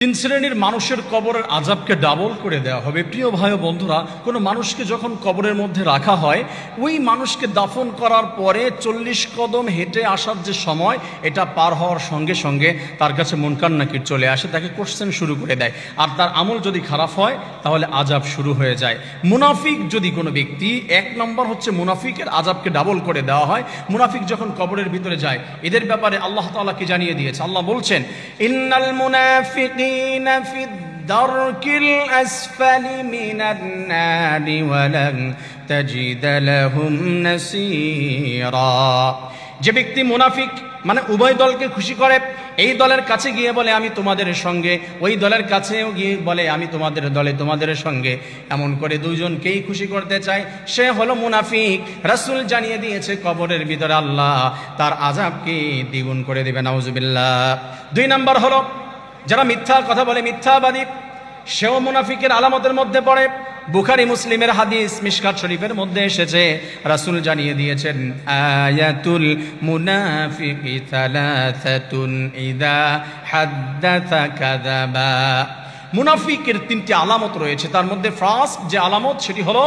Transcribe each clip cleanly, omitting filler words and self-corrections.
তিন শ্রেণীর মানুষের কবরের আযাবকে ডাবল করে দেওয়া হবে। প্রিয় ভাই ও বন্ধুরা, কোনো মানুষকে যখন কবরের মধ্যে রাখা হয়, ওই মানুষকে দাফন করার পরে 40 কদম হেঁটে আসার যে সময়, এটা পার হওয়ার সঙ্গে সঙ্গে তার কাছে মুনকার নাকির চলে আসে, তাকে কোশ্চেন শুরু করে দেয়। আর তার আমল যদি খারাপ হয় তাহলে আযাব শুরু হয়ে যায়। মুনাফিক যদি কোনো ব্যক্তি, এক নম্বর হচ্ছে মুনাফিকের আযাবকে ডাবল করে দেওয়া হয়। মুনাফিক যখন কবরের ভিতরে যায়, এদের ব্যাপারে আল্লাহ তাআলা কি জানিয়ে দিয়েছে? আল্লাহ বলছেন, ইন্নাল মুনাফিকিনা في الدرك الأسفل من النار ولن تجد لهم نصيرا। যে ব্যক্তি মুনাফিক মানে উভয় দলকে খুশি করে, এই দলের কাছে গিয়ে বলে আমি তোমাদের সঙ্গে, ওই দলের কাছেও গিয়ে বলে আমি তোমাদের দলে তোমাদের সঙ্গে, এমন করে দুইজনকেই খুশি করতে চায়, সে হলো মুনাফিক। রাসূল জানিয়ে দিয়েছে কবরের ভিতরে আল্লাহ তার আযাবকে দ্বিগুণ করে দিবেন, নাউজুবিল্লাহ। 2 নম্বর হলো যারা মিথ্যা কথা বলে, মিথ্যাবাদী, সেও মুনাফিকের আলামতের মধ্যে পড়ে। বুখারী মুসলিমের হাদিস, মিশকাত শরীফের মধ্যে এসেছে, রাসূল জানিয়ে দিয়েছেন, আয়াতুল মুনাফিকি সালাসাতুন ইযা হাদ্দাসা কাযাবা। মুনাফিকের 3টি আলামত রয়েছে, তার মধ্যে ফার্স্ট যে আলামত সেটি হলো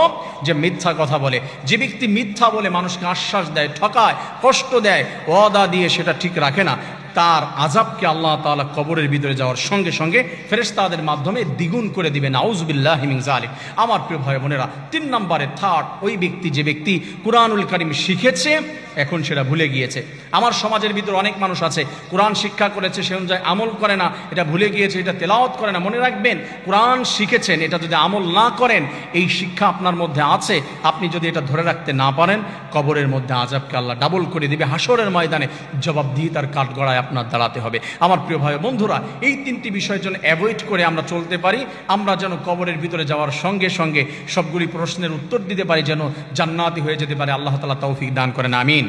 যে মিথ্যা কথা বলে। যে ব্যক্তি মিথ্যা বলে মানুষকে আশ্বাস দেয়, ঠকায়, কষ্ট দেয়, ওয়াদা দিয়ে সেটা ঠিক রাখে না, তার আযাবকে আল্লাহ তাআলা কবরের ভিতরে যাওয়ার সঙ্গে সঙ্গে ফেরেশতাদের মাধ্যমে দ্বিগুণ করে দিবে, নাউজুবিল্লাহি মিন যালিক। আমার প্রিয় ভাই বোনেরা, 3 নম্বরে থার্ড, ওই ব্যক্তি যে ব্যক্তি কুরআনুল কারীম শিখেছে এখন সেটা ভুলে গিয়েছে। আমার সমাজের ভিতরে অনেক মানুষ আছে, কোরআন শিক্ষা করেছে, সে অনুযায়ী আমল করে না, এটা ভুলে গিয়েছে, এটা তেলাওয়াত করে না। মনে রাখবেন, কোরআন শিখেছেন, এটা যদি আমল না করেন, এই শিক্ষা আপনার মধ্যে আছে, আপনি যদি এটা ধরে রাখতে না পারেন, কবরের মধ্যে আযাবকে আল্লাহ ডাবল করে দিবে। হাসরের ময়দানে জবাবদিহিতার কাঠগড়ায় আপনার দাঁড়াতে হবে। আমার প্রিয় ভাই বন্ধুরা, এই 3টি বিষয়ের জন্য অ্যাভয়েড করে আমরা চলতে পারি, আমরা যেন কবরের ভিতরে যাওয়ার সঙ্গে সঙ্গে সবগুলি প্রশ্নের উত্তর দিতে পারি, যেন জান্নাতি হয়ে যেতে পারে। আল্লাহ তাআলা তৌফিক দান করেন, আমিন।